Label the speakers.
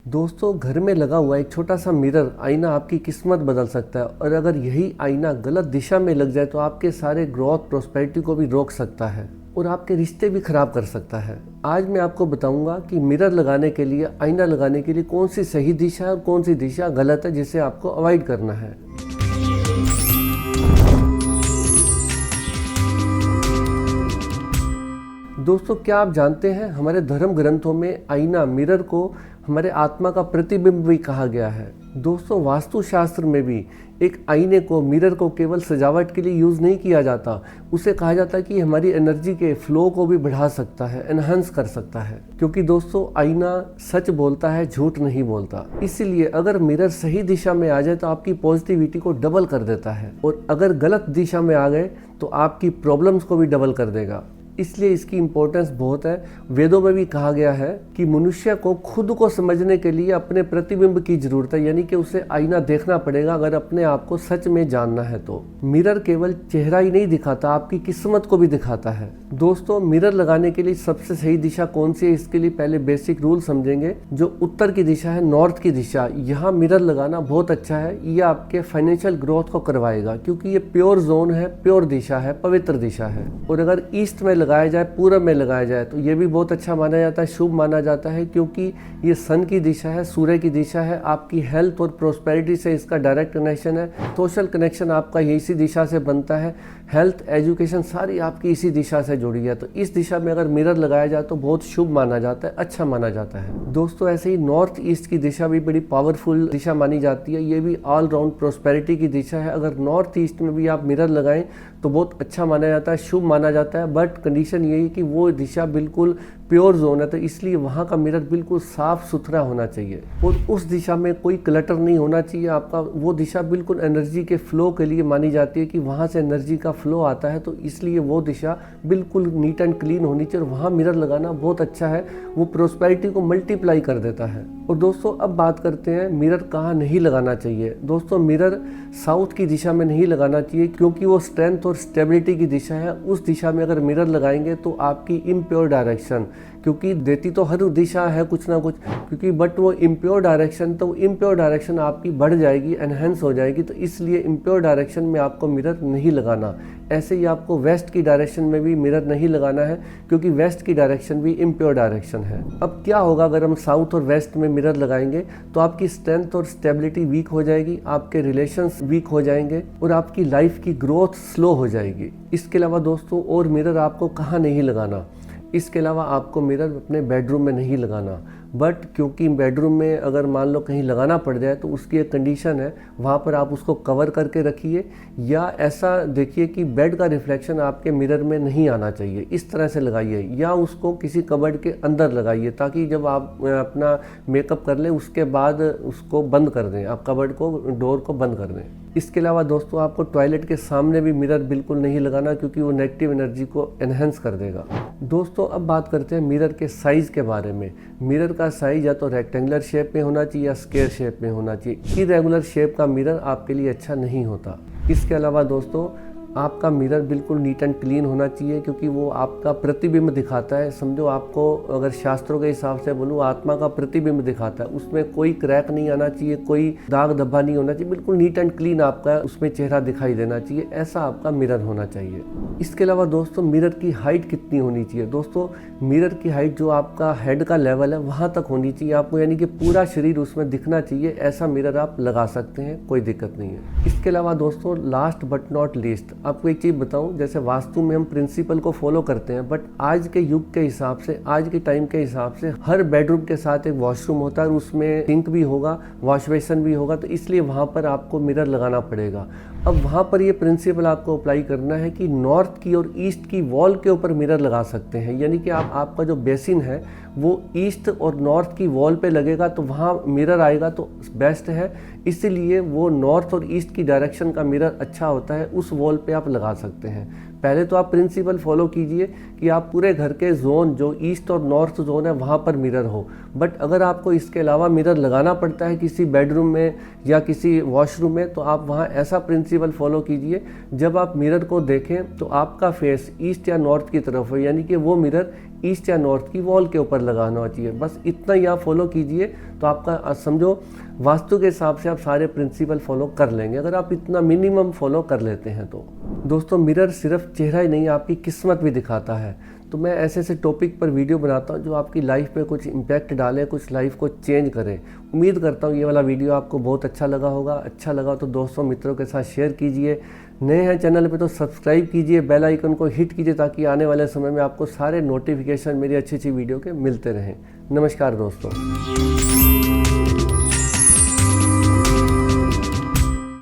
Speaker 1: दोस्तों, घर में लगा हुआ एक छोटा सा मिरर आईना आपकी किस्मत बदल सकता है। और अगर यही आईना गलत दिशा में लग जाए तो आपके सारे ग्रोथ प्रोस्पेरिटी को भी रोक सकता है और आपके रिश्ते भी खराब कर सकता है। आज मैं आपको बताऊंगा कि मिरर लगाने के लिए, आईना लगाने के लिए कौन सी सही दिशा है और कौन सी दिशा गलत है, जिसे आपको अवॉइड करना है। दोस्तों, क्या आप जानते हैं हमारे धर्म ग्रंथों में आईना, मिरर को हमारे आत्मा का प्रतिबिंब भी कहा गया है। दोस्तों, वास्तुशास्त्र में भी एक आईने को, मिरर को केवल सजावट के लिए यूज़ नहीं किया जाता। उसे कहा जाता है कि हमारी एनर्जी के फ्लो को भी बढ़ा सकता है, एनहांस कर सकता है। क्योंकि दोस्तों, आईना सच बोलता है, झूठ नहीं बोलता। इसीलिए अगर मिरर सही दिशा में आ जाए तो आपकी पॉजिटिविटी को डबल कर देता है, और अगर गलत दिशा में आ गए तो आपकी प्रॉब्लम्स को भी डबल कर देगा। इसलिए इसकी इम्पोर्टेंस बहुत है। वेदों में भी कहा गया है कि मनुष्य को खुद को समझने के लिए अपने प्रतिबिंब की जरूरत है, यानी कि उसे आईना देखना पड़ेगा अगर अपने आप को सच में जानना है तो। मिरर केवल चेहरा ही नहीं दिखाता, आपकी किस्मत को भी दिखाता है। दोस्तों, मिरर लगाने के लिए सबसे सही दिशा कौन सी है, इसके लिए पहले बेसिक रूल समझेंगे। जो उत्तर की दिशा है, नॉर्थ की दिशा, यहाँ मिरर लगाना बहुत अच्छा है। ये आपके फाइनेंशियल ग्रोथ को करवाएगा, क्योंकि ये प्योर जोन है, प्योर दिशा है, पवित्र दिशा है। और अगर ईस्ट में लगाया जाए, पूरब में लगाया जाए तो ये भी बहुत अच्छा माना जाता है, शुभ माना जाता है, क्योंकि ये सन की दिशा है, सूर्य की दिशा है। आपकी हेल्थ और प्रोस्पेरिटी से इसका डायरेक्ट कनेक्शन है। सोशल कनेक्शन आपका इसी दिशा से बनता है। हेल्थ, एजुकेशन सारी आपकी इसी दिशा से जुड़ी है। तो इस दिशा में अगर मिरर लगाया जाए तो बहुत शुभ माना जाता है, अच्छा माना जाता है। दोस्तों, ऐसे ही नॉर्थ ईस्ट की दिशा भी बड़ी पावरफुल दिशा मानी जाती है। ये भी ऑल राउंड प्रोस्पेरिटी की दिशा है। अगर नॉर्थ ईस्ट में भी आप मिरर लगाएं तो बहुत अच्छा माना जाता है, शुभ माना जाता है। बट कंडीशन यही कि वो दिशा बिल्कुल प्योर जोन है, तो इसलिए वहाँ का मिरर बिल्कुल साफ सुथरा होना चाहिए और उस दिशा में कोई क्लटर नहीं होना चाहिए। आपका वो दिशा बिल्कुल एनर्जी के फ्लो के लिए मानी जाती है कि वहाँ से एनर्जी का फ्लो आता है, तो इसलिए वो दिशा बिल्कुल नीट एंड क्लीन होनी चाहिए। और वहाँ मिरर लगाना बहुत अच्छा है, वो प्रोस्पेरिटी को मल्टीप्लाई कर देता है। और दोस्तों, अब बात करते हैं मिरर कहाँ नहीं लगाना चाहिए। दोस्तों, मिरर साउथ की दिशा में नहीं लगाना चाहिए, क्योंकि वो स्ट्रेंथ और स्टेबिलिटी की दिशा है। उस दिशा में अगर मिरर लगाएंगे तो आपकी इम्प्योर डायरेक्शन, क्योंकि देती तो हर दिशा है कुछ ना कुछ, क्योंकि बट वो इम्प्योर डायरेक्शन, तो इम्प्योर डायरेक्शन आपकी बढ़ जाएगी, एनहेंस हो जाएगी। तो इसलिए इम्प्योर डायरेक्शन में आपको मिरर नहीं लगाना। ऐसे ही आपको वेस्ट की डायरेक्शन में भी मिरर नहीं लगाना है, क्योंकि वेस्ट की डायरेक्शन भी इम्प्योर डायरेक्शन है। अब क्या होगा अगर हम साउथ और वेस्ट में मिरर लगाएंगे, तो आपकी स्ट्रेंथ और स्टेबिलिटी वीक हो जाएगी, आपके रिलेशंस वीक हो जाएंगे और आपकी लाइफ की ग्रोथ स्लो हो जाएगी। इसके अलावा दोस्तों, और मिरर आपको कहाँ नहीं लगाना, इसके अलावा आपको मिरर अपने बेडरूम में नहीं लगाना। बट क्योंकि बेडरूम में अगर मान लो कहीं लगाना पड़ जाए तो उसकी एक कंडीशन है, वहाँ पर आप उसको कवर करके रखिए, या ऐसा देखिए कि बेड का रिफ्लेक्शन आपके मिरर में नहीं आना चाहिए, इस तरह से लगाइए। या उसको किसी कबर्ड के अंदर लगाइए, ताकि जब आप अपना मेकअप कर लें उसके बाद उसको बंद कर दें, आप कबर्ड को, डोर को बंद कर दें। इसके अलावा दोस्तों, आपको टॉयलेट के सामने भी मिरर बिल्कुल नहीं लगाना, क्योंकि वो नेगेटिव एनर्जी को एनहेंस कर देगा। दोस्तों, अब बात करते हैं मिरर के साइज़ के बारे में। मिरर का साइज या तो रेक्टेंगुलर शेप में होना चाहिए या स्क्वायर शेप में होना चाहिए। इरेगुलर शेप का मिरर आपके लिए अच्छा नहीं होता। इसके अलावा दोस्तों, आपका मिरर बिल्कुल नीट एंड क्लीन होना चाहिए, क्योंकि वो आपका प्रतिबिंब दिखाता है। समझो, आपको अगर शास्त्रों के हिसाब से बोलूँ, आत्मा का प्रतिबिंब दिखाता है। उसमें कोई क्रैक नहीं आना चाहिए, कोई दाग धब्बा नहीं होना चाहिए, बिल्कुल नीट एंड क्लीन आपका उसमें चेहरा दिखाई देना चाहिए। ऐसा आपका मिरर होना चाहिए। इसके अलावा दोस्तों, मिरर की हाइट कितनी होनी चाहिए। दोस्तों, मिरर की हाइट जो आपका हेड का लेवल है वहाँ तक होनी चाहिए आपको, यानी कि पूरा शरीर उसमें दिखना चाहिए। ऐसा मिरर आप लगा सकते हैं, कोई दिक्कत नहीं है। इसके अलावा दोस्तों, लास्ट बट नॉट लीस्ट, आपको एक चीज़ बताऊं, जैसे वास्तु में हम प्रिंसिपल को फॉलो करते हैं, बट आज के युग के हिसाब से, आज के टाइम के हिसाब से हर बेडरूम के साथ एक वॉशरूम होता है और उसमें सिंक भी होगा, वॉश बेसिन भी होगा, तो इसलिए वहाँ पर आपको मिरर लगाना पड़ेगा। अब वहाँ पर ये प्रिंसिपल आपको अप्लाई करना है कि नॉर्थ की और ईस्ट की वॉल के ऊपर मिरर लगा सकते हैं, यानी कि आपका जो बेसिन है वो ईस्ट और नॉर्थ की वॉल पे लगेगा, तो वहाँ मिरर आएगा तो बेस्ट है। इसीलिए वो नॉर्थ और ईस्ट की डायरेक्शन का मिरर अच्छा होता है, उस वॉल पे आप लगा सकते हैं। पहले तो आप प्रिंसिपल फॉलो कीजिए कि आप पूरे घर के जोन, जो ईस्ट और नॉर्थ जोन है, वहाँ पर मिरर हो। बट अगर आपको इसके अलावा मिरर लगाना पड़ता है किसी बेडरूम में या किसी वॉशरूम में, तो आप वहाँ ऐसा प्रिंसिपल फॉलो कीजिए, जब आप मिरर को देखें तो आपका फेस ईस्ट या नॉर्थ की तरफ हो, यानी कि वो मिरर ईस्ट या नॉर्थ की वॉल के ऊपर लगाना चाहिए। बस इतना ही आप फॉलो कीजिए तो आपका समझो वास्तु के हिसाब से आप सारे प्रिंसिपल फॉलो कर लेंगे, अगर आप इतना मिनिमम फॉलो कर लेते हैं तो। दोस्तों मिरर सिर्फ चेहरा ही नहीं, आपकी किस्मत भी दिखाता है। तो मैं ऐसे ऐसे टॉपिक पर वीडियो बनाता हूँ जो आपकी लाइफ पे कुछ इम्पैक्ट डाले, कुछ लाइफ को चेंज करे। उम्मीद करता हूँ ये वाला वीडियो आपको बहुत अच्छा लगा होगा। अच्छा लगा तो दोस्तों मित्रों के साथ शेयर कीजिए। नए हैं चैनल पे तो सब्सक्राइब कीजिए, बेल आइकन को हिट कीजिए ताकि आने वाले समय में आपको सारे नोटिफिकेशन मेरी अच्छी अच्छी वीडियो के मिलते रहें। नमस्कार दोस्तों।